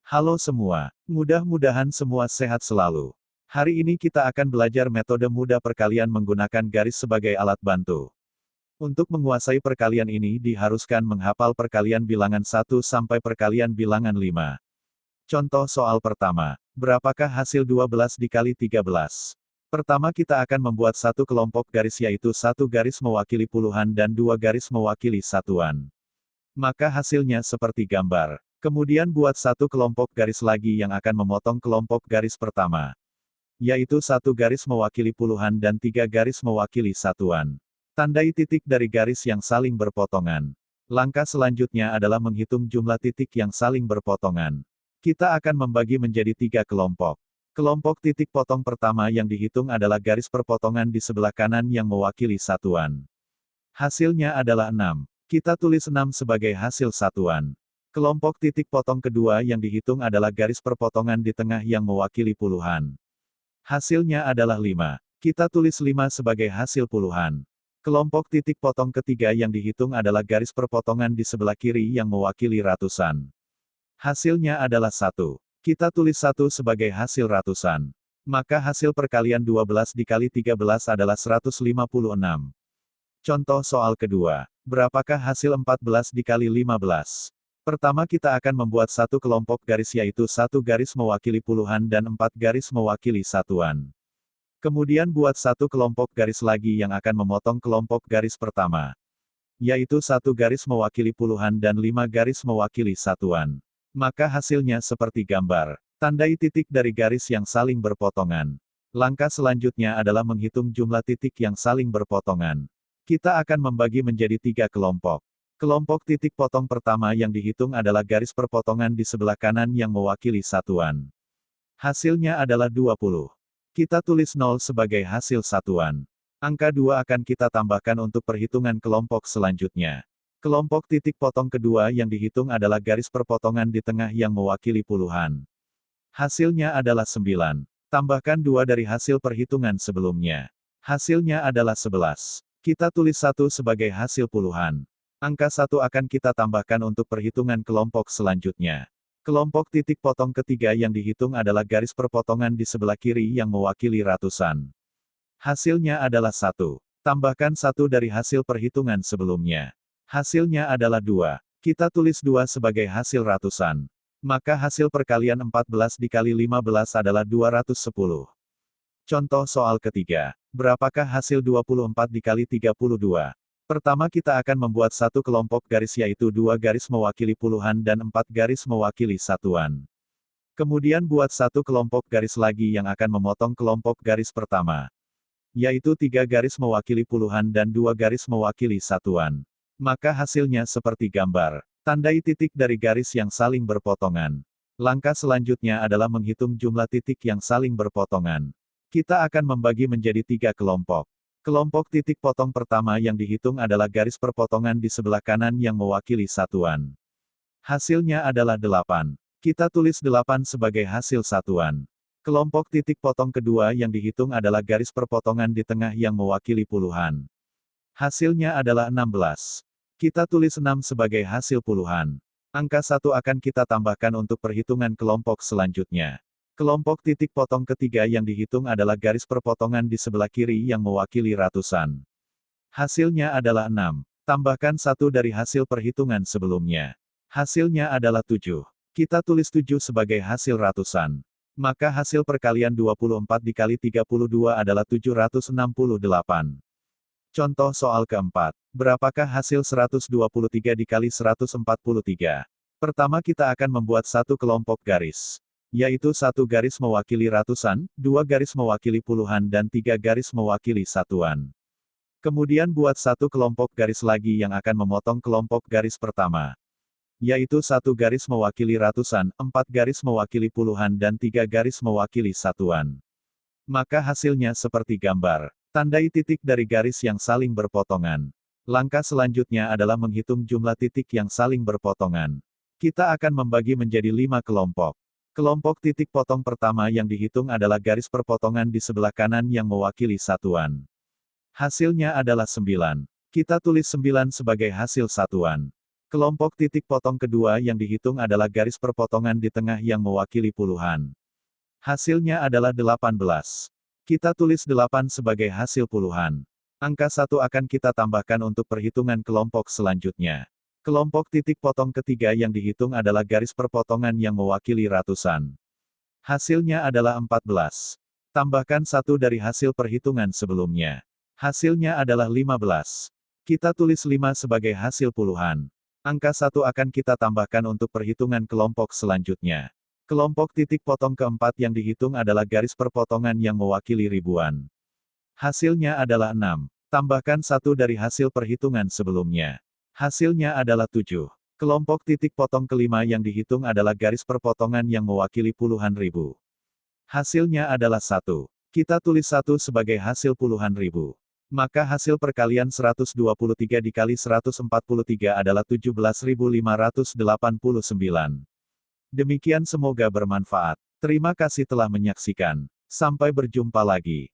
Halo semua, mudah-mudahan semua sehat selalu. Hari ini kita akan belajar metode mudah perkalian menggunakan garis sebagai alat bantu. Untuk menguasai perkalian ini diharuskan menghafal perkalian bilangan 1 sampai perkalian bilangan 5. Contoh soal pertama, berapakah hasil 12 dikali 13? Pertama kita akan membuat satu kelompok garis yaitu satu garis mewakili puluhan dan dua garis mewakili satuan. Maka hasilnya seperti gambar. Kemudian buat satu kelompok garis lagi yang akan memotong kelompok garis pertama. Yaitu satu garis mewakili puluhan dan tiga garis mewakili satuan. Tandai titik dari garis yang saling berpotongan. Langkah selanjutnya adalah menghitung jumlah titik yang saling berpotongan. Kita akan membagi menjadi tiga kelompok. Kelompok titik potong pertama yang dihitung adalah garis perpotongan di sebelah kanan yang mewakili satuan. Hasilnya adalah 6. Kita tulis 6 sebagai hasil satuan. Kelompok titik potong kedua yang dihitung adalah garis perpotongan di tengah yang mewakili puluhan. Hasilnya adalah 5. Kita tulis 5 sebagai hasil puluhan. Kelompok titik potong ketiga yang dihitung adalah garis perpotongan di sebelah kiri yang mewakili ratusan. Hasilnya adalah 1. Kita tulis 1 sebagai hasil ratusan. Maka hasil perkalian 12 dikali 13 adalah 156. Contoh soal kedua. Berapakah hasil 14 dikali 15? Pertama kita akan membuat satu kelompok garis yaitu satu garis mewakili puluhan dan 4 garis mewakili satuan. Kemudian buat satu kelompok garis lagi yang akan memotong kelompok garis pertama. Yaitu satu garis mewakili puluhan dan 5 garis mewakili satuan. Maka hasilnya seperti gambar. Tandai titik dari garis yang saling berpotongan. Langkah selanjutnya adalah menghitung jumlah titik yang saling berpotongan. Kita akan membagi menjadi tiga kelompok. Kelompok titik potong pertama yang dihitung adalah garis perpotongan di sebelah kanan yang mewakili satuan. Hasilnya adalah 20. Kita tulis 0 sebagai hasil satuan. Angka 2 akan kita tambahkan untuk perhitungan kelompok selanjutnya. Kelompok titik potong kedua yang dihitung adalah garis perpotongan di tengah yang mewakili puluhan. Hasilnya adalah 9. Tambahkan 2 dari hasil perhitungan sebelumnya. Hasilnya adalah 11. Kita tulis 1 sebagai hasil puluhan. Angka 1 akan kita tambahkan untuk perhitungan kelompok selanjutnya. Kelompok titik potong ketiga yang dihitung adalah garis perpotongan di sebelah kiri yang mewakili ratusan. Hasilnya adalah 1. Tambahkan 1 dari hasil perhitungan sebelumnya. Hasilnya adalah 2. Kita tulis 2 sebagai hasil ratusan. Maka hasil perkalian 14 dikali 15 adalah 210. Contoh soal ketiga. Berapakah hasil 24 dikali 32? Pertama kita akan membuat satu kelompok garis yaitu 2 garis mewakili puluhan dan 4 garis mewakili satuan. Kemudian buat satu kelompok garis lagi yang akan memotong kelompok garis pertama. Yaitu 3 garis mewakili puluhan dan 2 garis mewakili satuan. Maka hasilnya seperti gambar. Tandai titik dari garis yang saling berpotongan. Langkah selanjutnya adalah menghitung jumlah titik yang saling berpotongan. Kita akan membagi menjadi 3 kelompok. Kelompok titik potong pertama yang dihitung adalah garis perpotongan di sebelah kanan yang mewakili satuan. Hasilnya adalah 8. Kita tulis 8 sebagai hasil satuan. Kelompok titik potong kedua yang dihitung adalah garis perpotongan di tengah yang mewakili puluhan. Hasilnya adalah 16. Kita tulis 6 sebagai hasil puluhan. Angka 1 akan kita tambahkan untuk perhitungan kelompok selanjutnya. Kelompok titik potong ketiga yang dihitung adalah garis perpotongan di sebelah kiri yang mewakili ratusan. Hasilnya adalah 6. Tambahkan 1 dari hasil perhitungan sebelumnya. Hasilnya adalah 7. Kita tulis 7 sebagai hasil ratusan. Maka hasil perkalian 24 dikali 32 adalah 768. Contoh soal keempat. Berapakah hasil 123 dikali 143? Pertama kita akan membuat satu kelompok garis. Yaitu satu garis mewakili ratusan, 2 garis mewakili puluhan dan 3 garis mewakili satuan. Kemudian buat satu kelompok garis lagi yang akan memotong kelompok garis pertama. Yaitu satu garis mewakili ratusan, 4 garis mewakili puluhan dan 3 garis mewakili satuan. Maka hasilnya seperti gambar. Tandai titik dari garis yang saling berpotongan. Langkah selanjutnya adalah menghitung jumlah titik yang saling berpotongan. Kita akan membagi menjadi 5 kelompok. Kelompok titik potong pertama yang dihitung adalah garis perpotongan di sebelah kanan yang mewakili satuan. Hasilnya adalah 9. Kita tulis 9 sebagai hasil satuan. Kelompok titik potong kedua yang dihitung adalah garis perpotongan di tengah yang mewakili puluhan. Hasilnya adalah 18. Kita tulis 8 sebagai hasil puluhan. Angka 1 akan kita tambahkan untuk perhitungan kelompok selanjutnya. Kelompok titik potong ketiga yang dihitung adalah garis perpotongan yang mewakili ratusan. Hasilnya adalah 14. Tambahkan 1 dari hasil perhitungan sebelumnya. Hasilnya adalah 15. Kita tulis 5 sebagai hasil puluhan. Angka 1 akan kita tambahkan untuk perhitungan kelompok selanjutnya. Kelompok titik potong keempat yang dihitung adalah garis perpotongan yang mewakili ribuan. Hasilnya adalah 6. Tambahkan 1 dari hasil perhitungan sebelumnya. Hasilnya adalah 7. Kelompok titik potong kelima yang dihitung adalah garis perpotongan yang mewakili puluhan ribu. Hasilnya adalah 1. Kita tulis 1 sebagai hasil puluhan ribu. Maka hasil perkalian 123 dikali 143 adalah 17.589. Demikian, semoga bermanfaat. Terima kasih telah menyaksikan. Sampai berjumpa lagi.